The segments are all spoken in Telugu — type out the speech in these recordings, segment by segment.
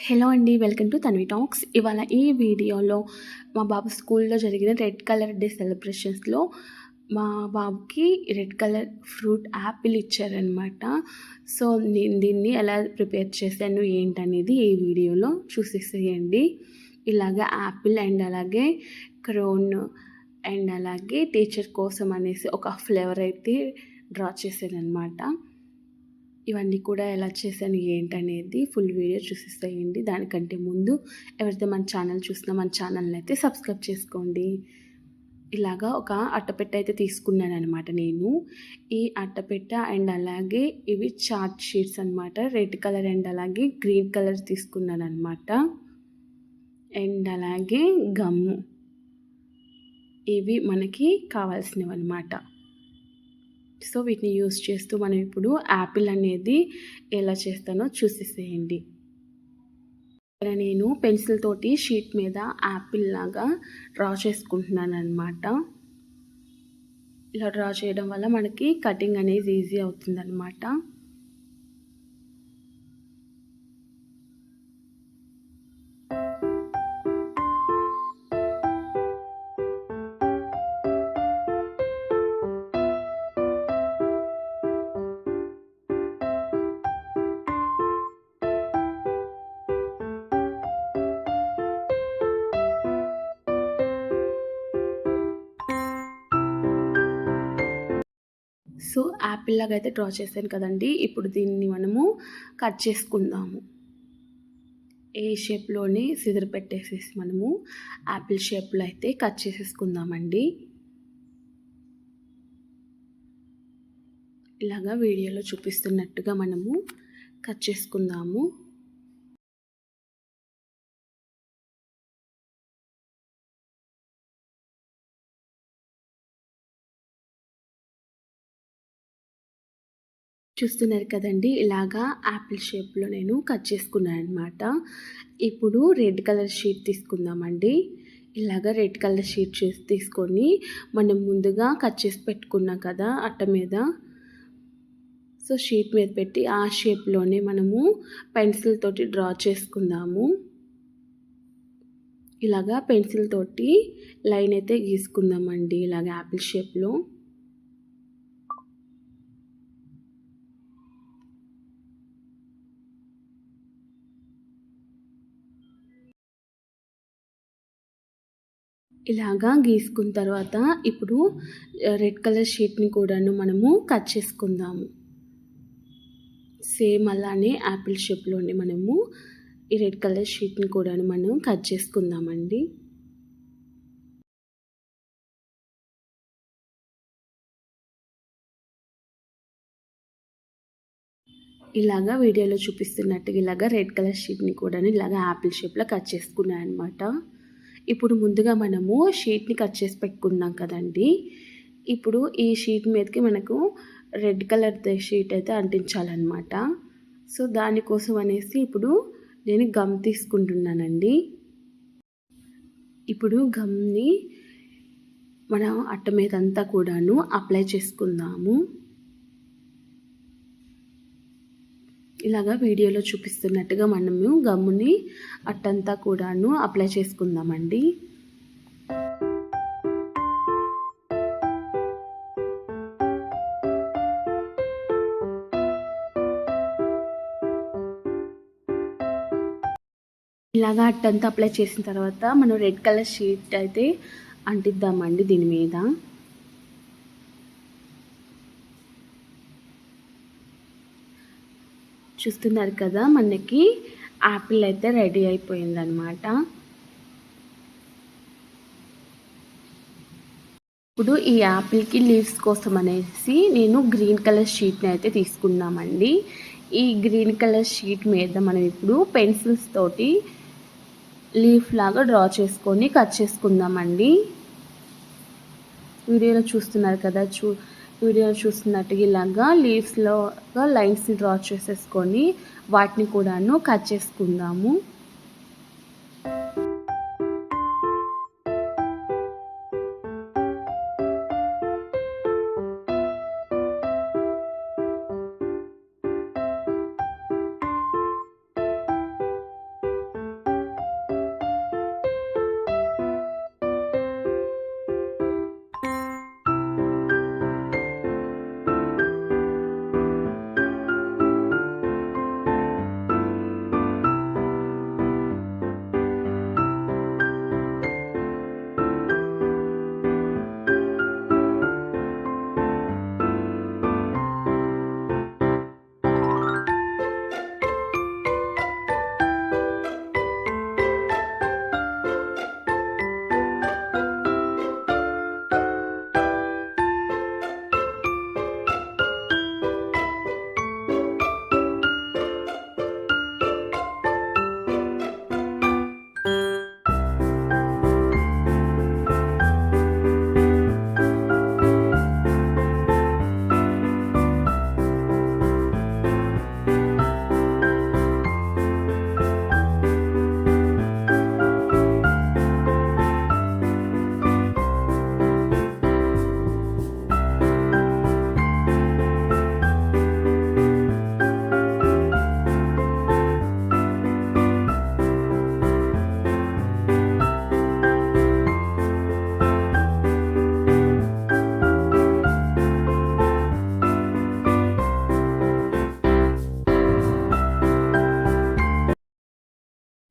హలో అండి. Welcome to Tanvi talks. ఇవాళ ఈ వీడియోలో మా బాబు స్కూల్‌లో జరిగిన రెడ్ కలర్ డే సెలబ్రేషన్స్‌లో మా బాబుకి రెడ్ కలర్ ఫ్రూట్ యాపిల్ ఇచ్చారనమాట. సో, నేను దీన్ని ఎలా ప్రిపేర్ చేశాను ఏంటనేది ఈ వీడియోలో చూసేసేయండి. ఇలాగ యాపిల్ అండ్ అలాగే క్రోన్ అండ్ అలాగే టీచర్ కోసం అనేసి ఒక ఫ్లేవర్ అయితే డ్రా చేశాననమాట. ఇవన్నీ కూడా ఎలా చేశాను ఏంటనేది ఫుల్ వీడియో చూసేసేయండి. దానికంటే ముందు ఎవరైతే మన ఛానల్ చూసినా మన ఛానల్ని అయితే సబ్స్క్రైబ్ చేసుకోండి. ఇలాగా ఒక అట్టపెట్టె అయితే తీసుకున్నానమాట నేను. ఈ అట్టపెట్టె అండ్ అలాగే ఇవి చార్ట్ షీట్స్ అనమాట. రెడ్ కలర్ అండ్ అలాగే గ్రీన్ కలర్ తీసుకున్నానమాట. అండ్ అలాగే గమ్ము. ఇవి మనకి కావాల్సినవి అనమాట. సో వీటిని యూస్ చేస్తూ మనం ఇప్పుడు యాపిల్ అనేది ఎలా చేస్తానో చూసేసేయండి. ఇక్కడ నేను పెన్సిల్ తోటి షీట్ మీద యాపిల్ లాగా డ్రా చేసుకుంటున్నాను అనమాట. ఇలా డ్రా చేయడం వల్ల మనకి కటింగ్ అనేది ఈజీ అవుతుందన్నమాట. సో యాపిల్ లాగా అయితే డ్రా చేశాను కదండి. ఇప్పుడు దీన్ని మనము కట్ చేసుకుందాము. ఏ షేప్లోనే సిజర్ పెట్టేసేసి మనము యాపిల్ షేప్లో అయితే కట్ చేసేసుకుందామండి. ఇలాగా వీడియోలో చూపిస్తున్నట్టుగా మనము కట్ చేసుకుందాము. చూస్తున్నారు కదండి, ఇలాగా యాపిల్ షేప్లో నేను కట్ చేసుకున్నాను అనమాట. ఇప్పుడు రెడ్ కలర్ షీట్ తీసుకుందామండి. ఇలాగా రెడ్ కలర్ షీట్ తీసుకొని మనం ముందుగా కట్ చేసి పెట్టుకున్నాం కదా అట్ట మీద. సో షీట్ మీద పెట్టి ఆ షేప్లోనే మనము పెన్సిల్ తోటి డ్రా చేసుకుందాము. ఇలాగా పెన్సిల్ తోటి లైన్ అయితే గీసుకుందామండి ఇలాగ యాపిల్ షేప్లో. ఇలాగా గీసుకున్న తర్వాత ఇప్పుడు రెడ్ కలర్ షీట్ని కూడాను మనము కట్ చేసుకుందాము. సేమ్ అలానే యాపిల్ షేప్లోనే మనము ఈ రెడ్ కలర్ షీట్ని కూడాను మనం కట్ చేసుకుందామండి. ఇలాగా వీడియోలో చూపిస్తున్నట్టుగా ఇలాగా రెడ్ కలర్ షీట్ని కూడా ఇలాగా యాపిల్ షేప్లో కట్ చేసుకున్నాను అనమాట. ఇప్పుడు ముందుగా మనము షీట్ని కట్ చేసి పెట్టుకున్నాం కదండి. ఇప్పుడు ఈ షీట్ మీదకి మనకు రెడ్ కలర్ షీట్ అయితే అంటించాలన్నమాట. సో దానికోసం అనేసి ఇప్పుడు నేను గమ్ తీసుకుంటున్నానండి. ఇప్పుడు గమ్ని మనం అట్ట మీద అంతా కూడాను అప్లై చేసుకుందాము. ఇలాగా వీడియోలో చూపిస్తున్నట్టుగా మనము గమ్ముని అట్టంతా కూడాను అప్లై చేసుకుందామండి. ఇలాగా అట్టంతా అప్లై చేసిన తర్వాత మనం రెడ్ కలర్ షీట్ అయితే అంటిద్దామండి దీని మీద. చూస్తున్నారు కదా, మనకి యాపిల్ అయితే రెడీ అయిపోయిందనమాట. ఇప్పుడు ఈ యాపిల్కి లీవ్స్ కోసం అనేసి నేను గ్రీన్ కలర్ షీట్ని అయితే తీసుకున్నామండి. ఈ గ్రీన్ కలర్ షీట్ మీద మనం ఇప్పుడు పెన్సిల్స్ తోటి లీఫ్ లాగా డ్రా చేసుకొని కట్ చేసుకుందామండి. వీడియోలో చూస్తున్నారు కదా, వీడియోలో చూస్తున్నట్టుగా ఇలాగా లీవ్స్లో లైన్స్ని డ్రా చేసేసుకొని వాటిని కూడాను కట్ చేసుకుందాము.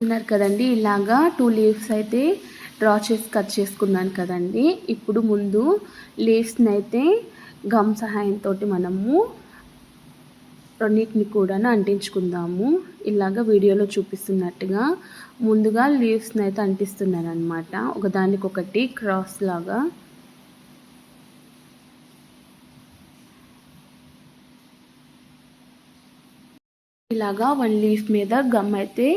ఉన్నారు కదండి, ఇలాగా 2 లీవ్స్ అయితే డ్రా చేసి కట్ చేసుకున్నాను కదండి. ఇప్పుడు ముందు లీవ్స్ని అయితే గమ్ సహాయంతో మనము రెండింటిని కూడా అంటించుకుందాము. ఇలాగ వీడియోలో చూపిస్తున్నట్టుగా ముందుగా లీవ్స్ని అయితే అంటిస్తున్నాను అనమాట, ఒకదానికొకటి క్రాస్ లాగా. ఇలాగా 1 లీఫ్ మీద గమ్ అయితే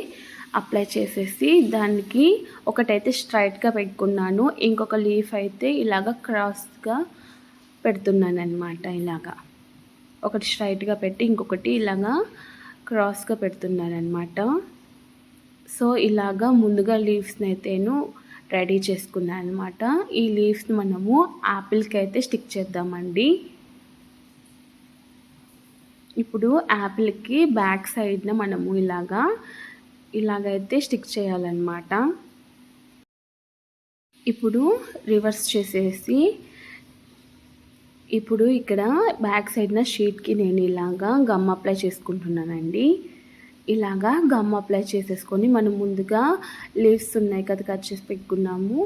అప్లై చేసేసి దానికి ఒకటైతే స్ట్రైట్గా పెట్టుకున్నాను, ఇంకొక లీఫ్ అయితే ఇలాగ క్రాస్గా పెడుతున్నాను అనమాట. ఇలాగా ఒకటి స్ట్రైట్గా పెట్టి ఇంకొకటి ఇలాగా క్రాస్గా పెడుతున్నాను అనమాట. సో ఇలాగా ముందుగా లీవ్స్ని అయితేను రెడీ చేసుకున్నాను అనమాట. ఈ లీవ్స్ని మనము యాపిల్కి అయితే స్టిక్ చేద్దామండి. ఇప్పుడు యాపిల్కి బ్యాక్ సైడ్న మనము ఇలాగైతే స్టిక్ చేయాలన్నమాట. ఇప్పుడు రివర్స్ చేసేసి ఇప్పుడు ఇక్కడ బ్యాక్ సైడ్న షీట్కి నేను ఇలాగా గమ్ అప్లై చేసుకుంటున్నానండి. ఇలాగా గమ్ అప్లై చేసేసుకొని మనం ముందుగా లీవ్స్ ఉన్నాయి కదా కట్ చేసి పెట్టుకున్నాము,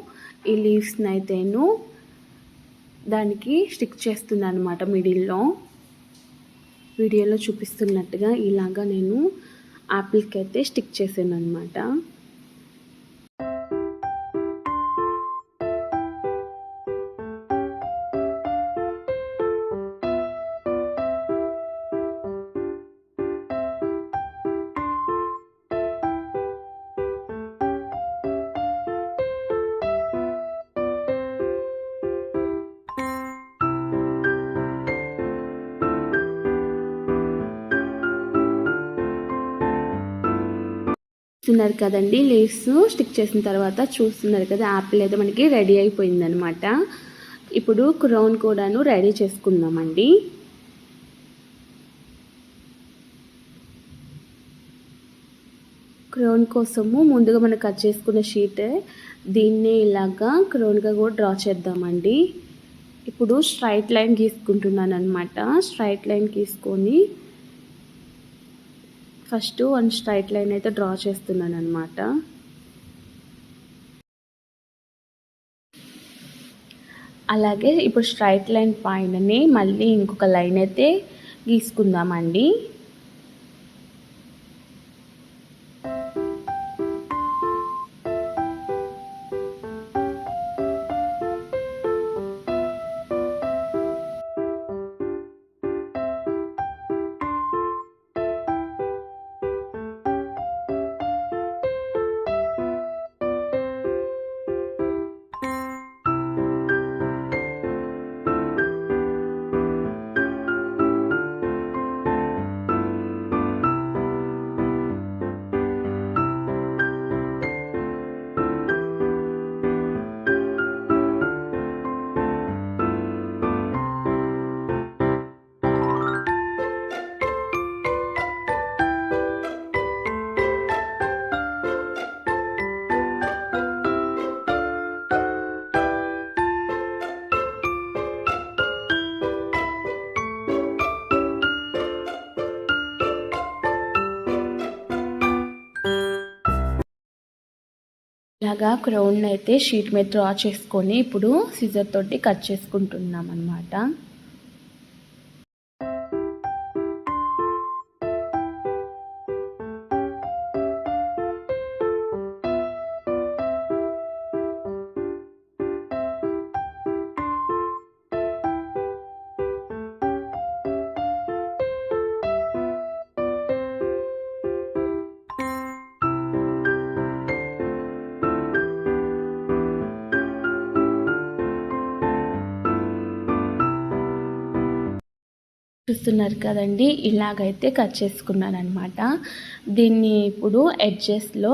ఈ లీవ్స్ని అయితేను దానికి స్టిక్ చేస్తున్నాను అనమాట. మిడిల్లో వీడియోలో చూపిస్తున్నట్టుగా ఇలాగా నేను యాపిల్కి అయితే స్టిక్ చేసాను అనమాట. చూస్తున్నారు కదండి, లీవ్స్ స్టిక్ చేసిన తర్వాత చూస్తున్నారు కదా, యాపిల్ అయితే మనకి రెడీ అయిపోయిందనమాట. ఇప్పుడు క్రౌన్ కూడాను రెడీ చేసుకుందామండి. క్రౌన్ కోసము ముందుగా మనం కట్ చేసుకున్న షీట్ దీన్నే ఇలాగా క్రౌన్గా కూడా డ్రా చేద్దామండి. ఇప్పుడు స్ట్రైట్ లైన్ గీసుకుంటున్నాను అనమాట. స్ట్రైట్ లైన్ గీసుకొని ఫస్ట్ 1 స్ట్రైట్ లైన్ అయితే డ్రా చేస్తున్నాను అనమాట. అలాగే ఇప్పుడు స్ట్రైట్ లైన్ పైననే మళ్ళీ ఇంకొక లైన్ అయితే గీసుకుందామండి. ఇలాగా క్రౌన్ అయితే షీట్ మీద డ్రా చేసుకొని ఇప్పుడు సిజర్ తోటి కట్ చేసుకుంటున్నాం అన్నమాట. చూస్తున్నారు కదండి, ఇలాగైతే కట్ చేసుకున్నాను అనమాట. దీన్ని ఇప్పుడు ఎడ్జెస్లో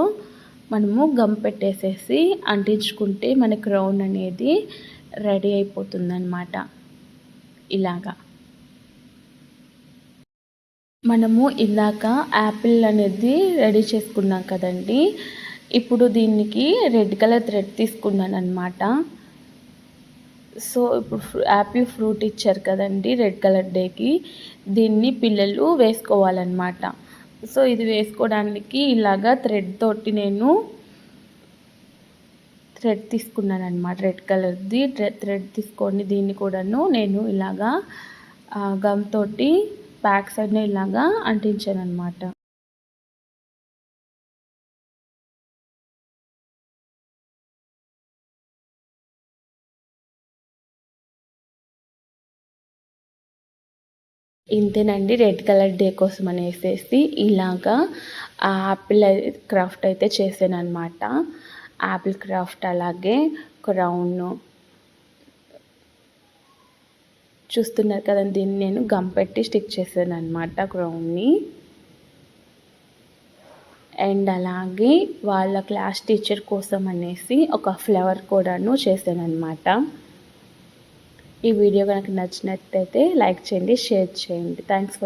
మనము గమ్ పెట్టేసేసి అంటించుకుంటే మన క్రౌన్ అనేది రెడీ అయిపోతుందన్నమాట. ఇలాగా మనము ఇందాక యాపిల్ అనేది రెడీ చేసుకున్నాం కదండి, ఇప్పుడు దీనికి రెడ్ కలర్ థ్రెడ్ తీసుకున్నాను అనమాట. సో ఇప్పుడు యాపిల్ ఫ్రూట్ ఇచ్చారు కదండి రెడ్ కలర్ డేకి, దీన్ని పిల్లలు వేసుకోవాలన్నమాట. సో ఇది వేసుకోవడానికి ఇలాగా థ్రెడ్ తోటి నేను థ్రెడ్ తీసుకున్నాను అనమాట. రెడ్ కలర్ది థ్రెడ్ తీసుకొని దీన్ని కూడాను నేను ఇలాగా గమ్ తోటి బ్యాక్ సైడ్ని ఇలాగా అంటించాను అనమాట. ఇంతేనండి, రెడ్ కలర్ డే కోసం అనేసి ఇలాగా యాపిల్ క్రాఫ్ట్ అయితే చేశాను అనమాట. యాపిల్ క్రాఫ్ట్ అలాగే క్రౌన్ చూస్తున్నారు కదా, దీన్ని నేను గమ్ పెట్టి స్టిక్ చేశాను అనమాట క్రౌన్ని. అండ్ అలాగే వాళ్ళ క్లాస్ టీచర్ కోసం అనేసి ఒక ఫ్లవర్ కూడాను చేశాను అనమాట. ఈ వీడియో కనుక నచ్చినట్టయితే లైక్ చేయండి, షేర్ చేయండి. Thanks for